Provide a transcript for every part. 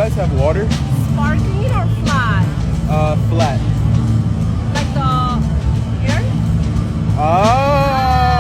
guys have water? Sparkling or flat? Flat. Like the air? Ah!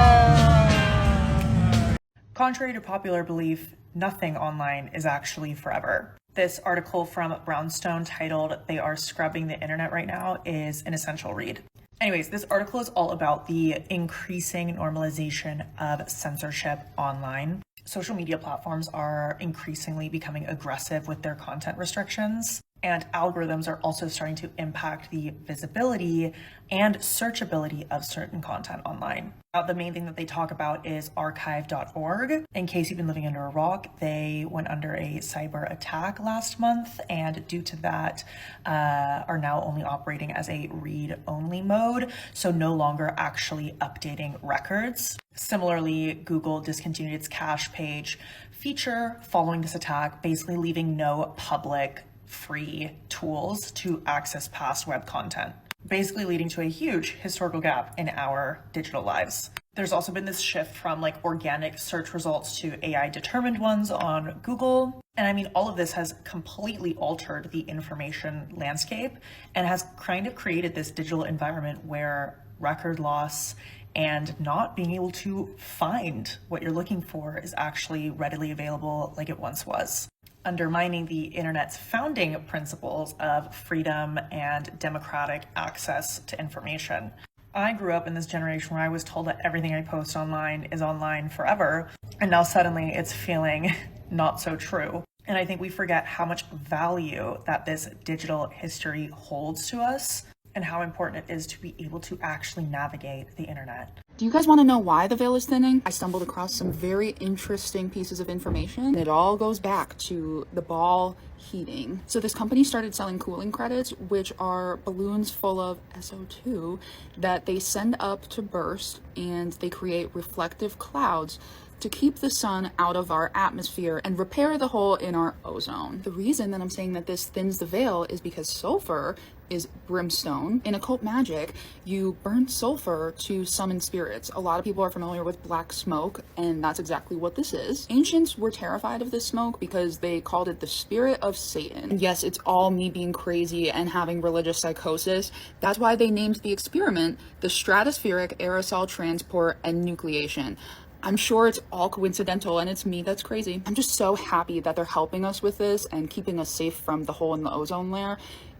Contrary to popular belief, nothing online is actually forever. This article from Brownstone titled "They Are Scrubbing the Internet Right Now" is an essential read. Anyways, this article is all about the increasing normalization of censorship online. Social media platforms are increasingly becoming aggressive with their content restrictions, and algorithms are also starting to impact the visibility and searchability of certain content online. The main thing that they talk about is archive.org. In case you've been living under a rock, they went under a cyber attack last month, and due to that, are now only operating as a read-only mode, so no longer actually updating records. Similarly, Google discontinued its cache page feature following this attack, basically leaving no public free tools to access past web content, basically leading to a huge historical gap in our digital lives. There's also been this shift from like organic search results to AI determined ones on Google. And I mean, all of this has completely altered the information landscape and has kind of created this digital environment where record loss and not being able to find what you're looking for is actually readily available like it once was, undermining the internet's founding principles of freedom and democratic access to information. I grew up in this generation where I was told that everything I post online is online forever, and now suddenly it's feeling not so true. And I think we forget how much value that this digital history holds to us and how important it is to be able to actually navigate the internet. Do you guys want to know why the veil is thinning? I stumbled across some very interesting pieces of information. It all goes back to the ball heating. So this company started selling cooling credits, which are balloons full of SO2 that they send up to burst, and they create reflective clouds to keep the sun out of our atmosphere and repair the hole in our ozone. The reason that I'm saying that this thins the veil is because sulfur is brimstone. In occult magic, you burn sulfur to summon spirits. A lot of people are familiar with black smoke, and that's exactly what this is. Ancients were terrified of this smoke because they called it the spirit of Satan. And yes, it's all me being crazy and having religious psychosis. That's why they named the experiment the stratospheric aerosol transport and nucleation. I'm sure it's all coincidental and it's me that's crazy. I'm just so happy that they're helping us with this and keeping us safe from the hole in the ozone layer.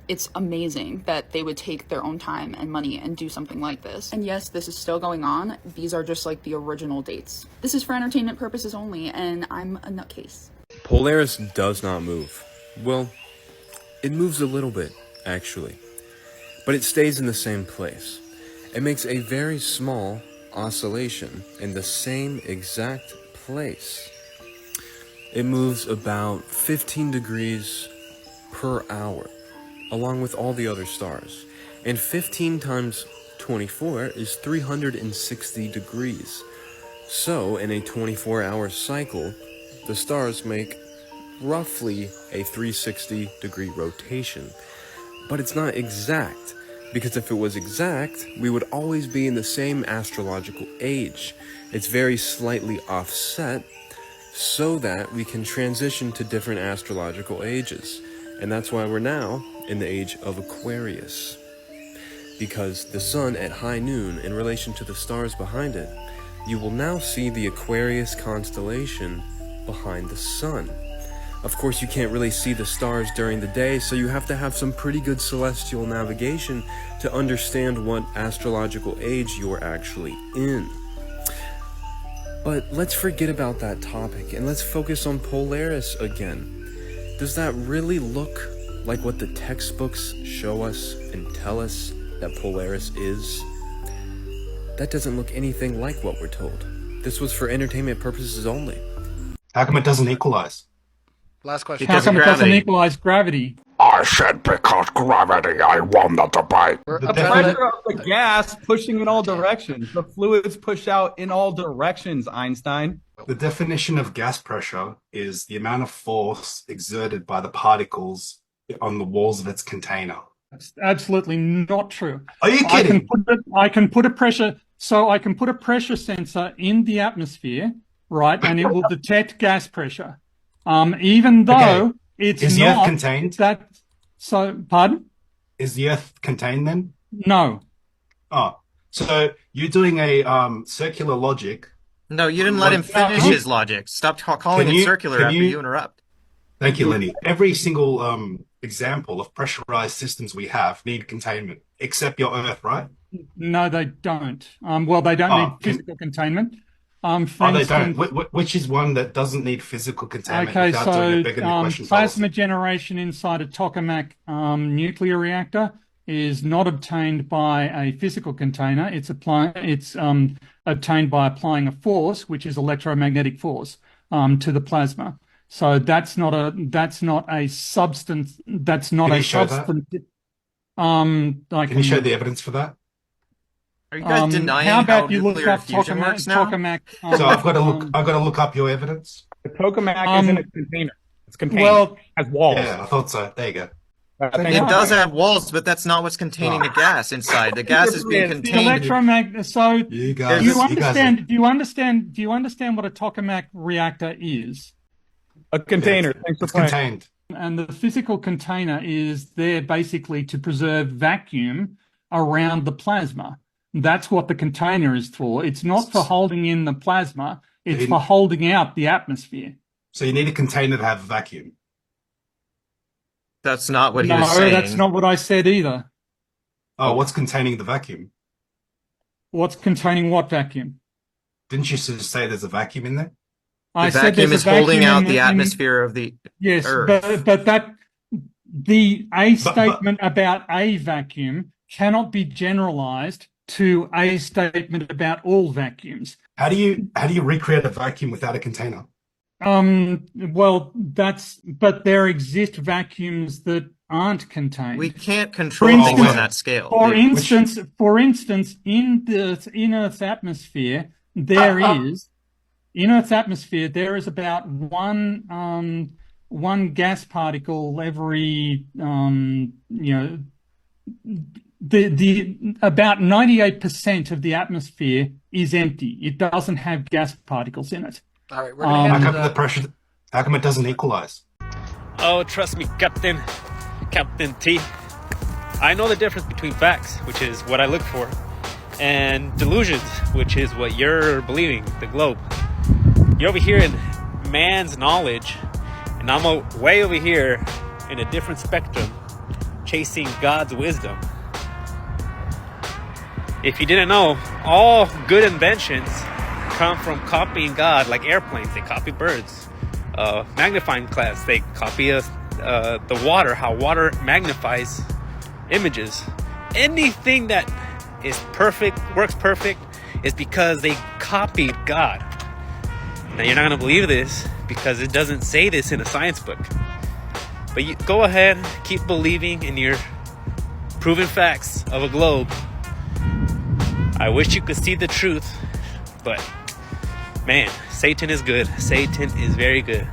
It's amazing that they would take their own time and money and do something like this. And yes, this is still going on. These are just like the original dates. This is for entertainment purposes only, and I'm a nutcase. Polaris does not move. Well, it moves a little bit, actually. But it stays in the same place. It makes a very small oscillation in the same exact place. It moves about 15 degrees per hour, along with all the other stars. And 15 times 24 is 360 degrees. So, in a 24-hour cycle, the stars make roughly a 360-degree rotation. But it's not exact, because if it was exact, we would always be in the same astrological age. It's very slightly offset so that we can transition to different astrological ages. And that's why we're now in the age of Aquarius. Because the sun at high noon in relation to the stars behind it, you will now see the Aquarius constellation behind the sun. Of course, you can't really see the stars during the day, so you have to have some pretty good celestial navigation to understand what astrological age you are actually in. But let's forget about that topic and let's focus on Polaris again. Does that really look like what the textbooks show us and tell us that Polaris is? That doesn't look anything like what we're told. This was for entertainment purposes only. How come it doesn't equalize? Last question. How come it doesn't equalize gravity? I said because gravity, I won the debate. The pressure of the gas pushing in all directions. The fluids push out in all directions, Einstein. The definition of gas pressure is the amount of force exerted by the particles on the walls of its container. That's absolutely not true. Are you kidding? I can put a pressure sensor in the atmosphere, right, and it will detect gas pressure. Even though It's Is the not Earth contained? Pardon? Is the Earth contained then? No. Oh, so you're doing a circular logic. No, you didn't let him finish his logic. Stop calling it circular after you interrupt. Thank you, Lenny. Every single example of pressurized systems we have need containment, except your Earth, right? No, they don't. Well, they don't need physical containment. They don't. Which is one that doesn't need physical containment without doing a bigger question plasma policy? generation inside a tokamak nuclear reactor is not obtained by a physical container. It's obtained by applying a force, which is electromagnetic force, to the plasma. So that's not a substance. That's not Can a you show substance. Can you show the evidence for that? Are you guys denying how about you look nuclear up fusion works now? tokamak? So I've got to look up your evidence. The tokamak isn't a container. It's contained. Well, it has walls. Yeah, I thought so. There you go. It does have walls, but that's not what's containing the gas inside. The gas is being contained. Electromagnet. So You guys, do you understand what a tokamak reactor is? A container. Yeah, Thanks for it's playing. contained. And the physical container is there basically to preserve vacuum around the plasma. That's what the container is for. It's not for holding in the plasma. It's for holding out the atmosphere. So you need a container to have a vacuum. That's not what he was saying. No, that's not what I said either. Oh, what's containing the vacuum? What's containing what vacuum? Didn't you just say there's a vacuum in there? The vacuum is holding out the atmosphere of the Earth. But statement about a vacuum cannot be generalized to a statement about all vacuums. How do you recreate a vacuum without a container? But there exist vacuums that aren't contained. We can't control things on that scale. For instance, in Earth's atmosphere, there is about one gas particle every about 98% of the atmosphere is empty. It doesn't have gas particles in it. All right, we're gonna how come it doesn't equalize? Oh, trust me, Captain T. I know the difference between facts, which is what I look for, and delusions, which is what you're believing, the globe. You're over here in man's knowledge, and I'm way over here in a different spectrum, chasing God's wisdom. If you didn't know, all good inventions come from copying God, like airplanes. They copy birds. Magnifying glass, they copy the water, how water magnifies images. Anything that is perfect, works perfect, is because they copied God. Now, you're not going to believe this because it doesn't say this in a science book. But you go ahead, keep believing in your proven facts of a globe. I wish you could see the truth, but man, Satan is good. Satan is very good.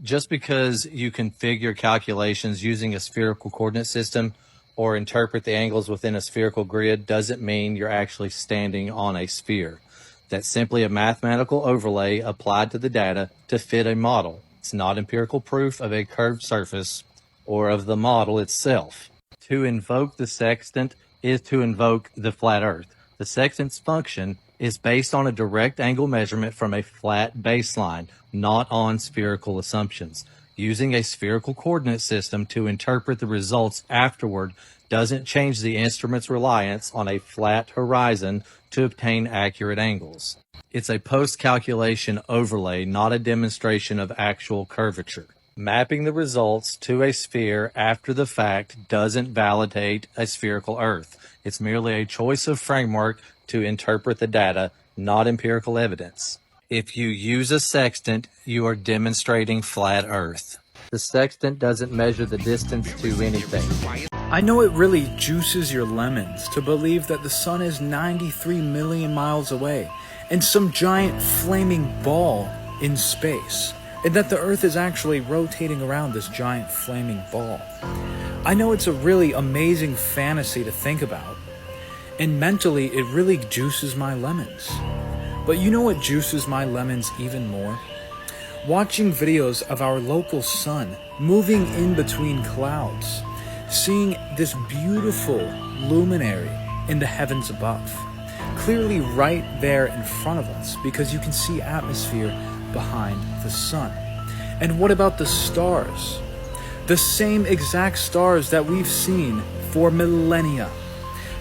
Just because you configure calculations using a spherical coordinate system or interpret the angles within a spherical grid doesn't mean you're actually standing on a sphere. That's simply a mathematical overlay applied to the data to fit a model. It's not empirical proof of a curved surface or of the model itself. To invoke the sextant is to invoke the flat Earth. The sextant's function is based on a direct angle measurement from a flat baseline, not on spherical assumptions. Using a spherical coordinate system to interpret the results afterward doesn't change the instrument's reliance on a flat horizon to obtain accurate angles. It's a post-calculation overlay, not a demonstration of actual curvature. Mapping the results to a sphere after the fact doesn't validate a spherical Earth. It's merely a choice of framework to interpret the data, not empirical evidence. If you use a sextant, you are demonstrating flat Earth. The sextant doesn't measure the distance to anything. I know it really juices your lemons to believe that the sun is 93 million miles away and some giant flaming ball in space, and that the Earth is actually rotating around this giant flaming ball. I know it's a really amazing fantasy to think about, and mentally it really juices my lemons. But you know what juices my lemons even more? watching videos of our local sun moving in between clouds, seeing this beautiful luminary in the heavens above, clearly right there in front of us because you can see atmosphere behind the sun. And what about the stars? The same exact stars that we've seen for millennia,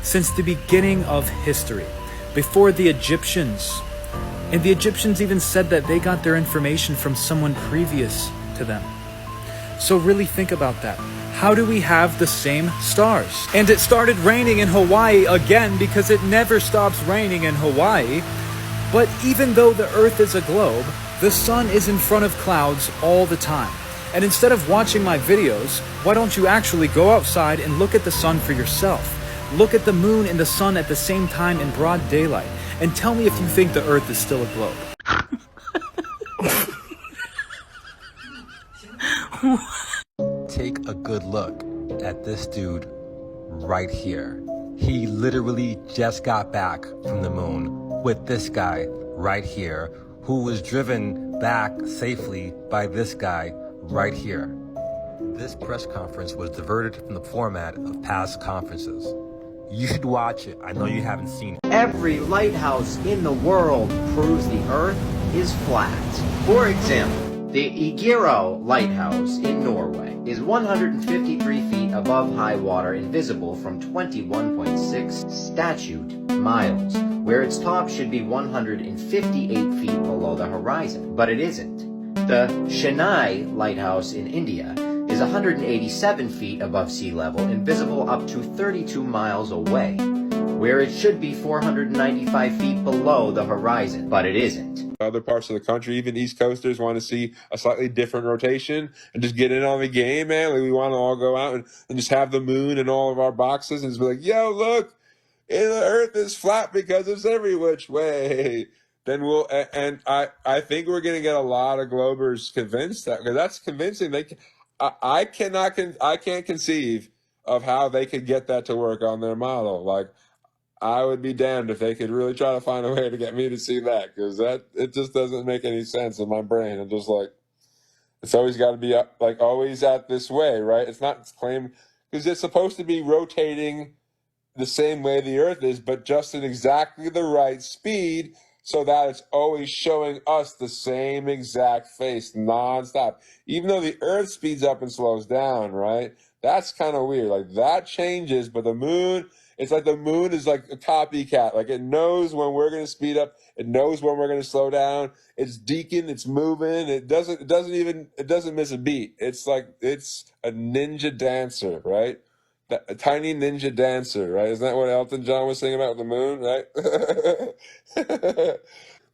since the beginning of history, before the Egyptians. And the Egyptians even said that they got their information from someone previous to them. So really think about that. How do we have the same stars? And it started raining in Hawaii again because it never stops raining in Hawaii. But even though the Earth is a globe, the sun is in front of clouds all the time. And instead of watching my videos, why don't you actually go outside and look at the sun for yourself? Look at the moon and the sun at the same time in broad daylight, and tell me if you think the Earth is still a globe. Take a good look at this dude right here. He literally just got back from the moon with this guy right here, who was driven back safely by this guy right here. This press conference was diverted from the format of past conferences. You should watch it. I know you haven't seen it. Every lighthouse in the world proves the Earth is flat. For example, the Igiro Lighthouse in Norway is 153 feet above high water and visible from 21.6 statute miles, where its top should be 158 feet below the horizon, but it isn't. The Chennai Lighthouse in India is 187 feet above sea level and visible up to 32 miles away, where it should be 495 feet below the horizon, but it isn't. Other parts of the country, even East Coasters, want to see a slightly different rotation and just get in on the game, man. Like, we want to all go out and just have the moon in all of our boxes and just be like, yo, look, the Earth is flat because it's every which way. Then I think we're going to get a lot of Globers convinced that, because that's convincing. I can't conceive of how they could get that to work on their model. Like, I would be damned if they could really try to find a way to get me to see that, because it just doesn't make any sense in my brain. I'm just like, it's always got to be up, like always at this way, right? It's not claim, because it's supposed to be rotating the same way the Earth is, but just at exactly the right speed, so that it's always showing us the same exact face nonstop. Even though the Earth speeds up and slows down, right? That's kind of weird. Like, that changes, but the moon, it's like the moon is like a copycat. Like, it knows when we're going to speed up. It knows when we're going to slow down. It's deacon. It's moving. It doesn't miss a beat. It's like, it's a ninja dancer, right? A tiny ninja dancer, right? Isn't that what Elton John was singing about with the moon, right?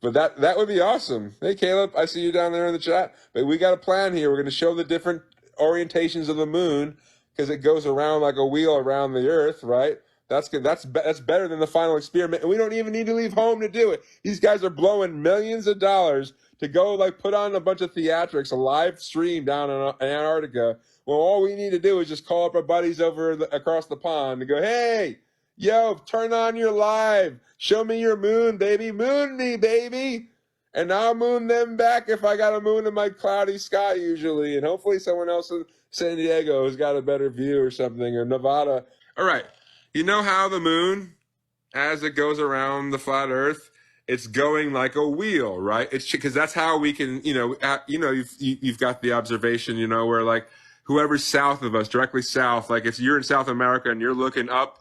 But that would be awesome. Hey, Caleb, I see you down there in the chat. But we got a plan here. We're going to show the different orientations of the moon, because it goes around like a wheel around the Earth, right? That's good. That's better than the final experiment, and we don't even need to leave home to do it. These guys are blowing millions of dollars to go like put on a bunch of theatrics, a live stream down in Antarctica. Well, all we need to do is just call up our buddies over across the pond and go, hey, yo, turn on your live. Show me your moon, baby. Moon me, baby. And I'll moon them back if I got a moon in my cloudy sky usually. And hopefully someone else in San Diego has got a better view or something, or Nevada. All right. You know how the moon, as it goes around the flat Earth, it's going like a wheel, right? It's because that's how we can, you've got the observation, where like whoever's south of us, directly south, like if you're in South America and you're looking up,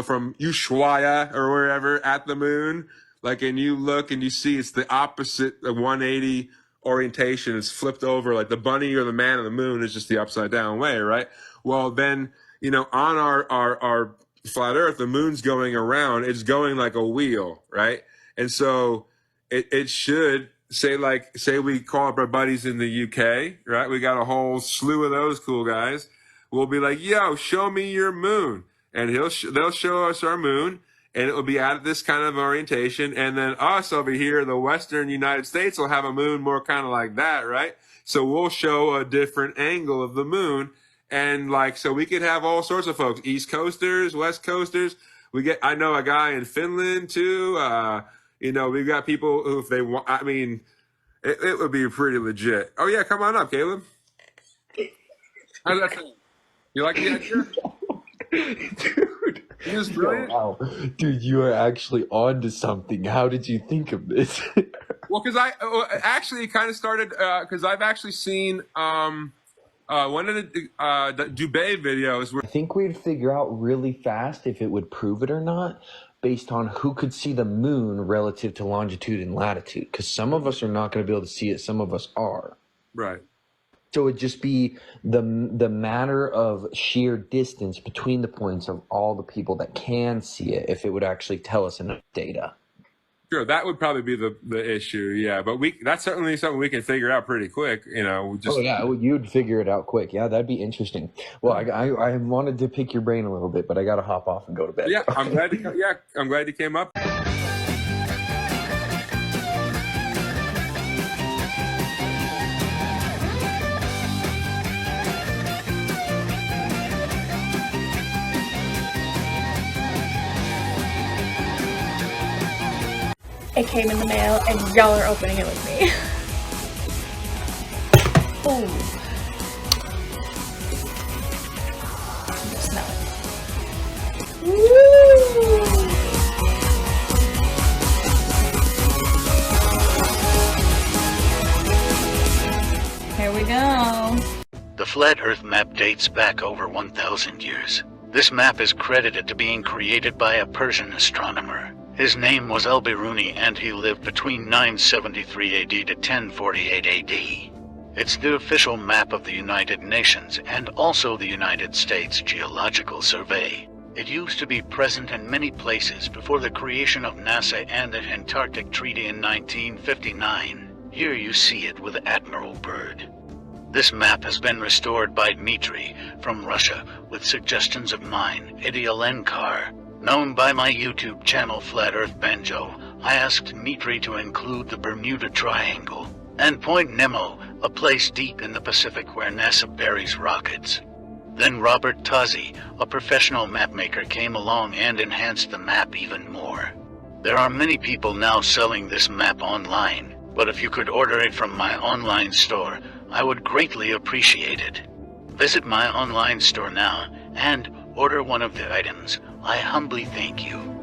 from Ushuaia or wherever at the moon, like, and you look and you see it's the opposite of 180 orientation. It's flipped over, like the bunny or the man on the moon is just the upside down way, right? Well, then, on our flat Earth, the moon's going around, it's going like a wheel, right? And so it should say we call up our buddies in the UK, right? We got a whole slew of those cool guys. We'll be like, yo, show me your moon. And they'll show us our moon, and it will be at this kind of orientation. And then us over here in the Western United States will have a moon more kind of like that, right? So we'll show a different angle of the moon. And so we could have all sorts of folks, East Coasters, West Coasters. I know a guy in Finland too. We've got people who, if they want, It would be pretty legit. Oh yeah, come on up, Caleb. How's that sound? You like the idea? Dude, Isn't this yo, brilliant? wow. Dude, you are actually on to something. How did you think of this? Well, because actually kind of started because I've actually seen one of the Dubé videos where I think we'd figure out really fast if it would prove it or not based on who could see the moon relative to longitude and latitude. Because some of us are not going to be able to see it, some of us are. right. So it'd just be the matter of sheer distance between the points of all the people that can see it if it would actually tell us enough data. Sure, that would probably be the issue, yeah. But that's certainly something we can figure out pretty quick, you know. Oh yeah, well, you'd figure it out quick. Yeah, that'd be interesting. Well, I wanted to pick your brain a little bit, but I got to hop off and go to bed. Yeah, I'm glad you came up. It came in the mail and y'all are opening it with me. Ooh. Smell it. Woo! Here we go. The Flat Earth map dates back over 1,000 years. This map is credited to being created by a Persian astronomer. His name was Al-Biruni and he lived between 973 AD to 1048 AD. It's the official map of the United Nations and also the United States Geological Survey. It used to be present in many places before the creation of NASA and the Antarctic Treaty in 1959. Here you see it with Admiral Byrd. This map has been restored by Dmitry from Russia with suggestions of mine, Eddie Alenkar. Known by my YouTube channel Flat Earth Banjo, I asked Dmitry to include the Bermuda Triangle and Point Nemo, a place deep in the Pacific where NASA buries rockets. Then Robert Tozzi, a professional mapmaker, came along and enhanced the map even more. There are many people now selling this map online, but if you could order it from my online store, I would greatly appreciate it. Visit my online store now and order one of the items. I humbly thank you.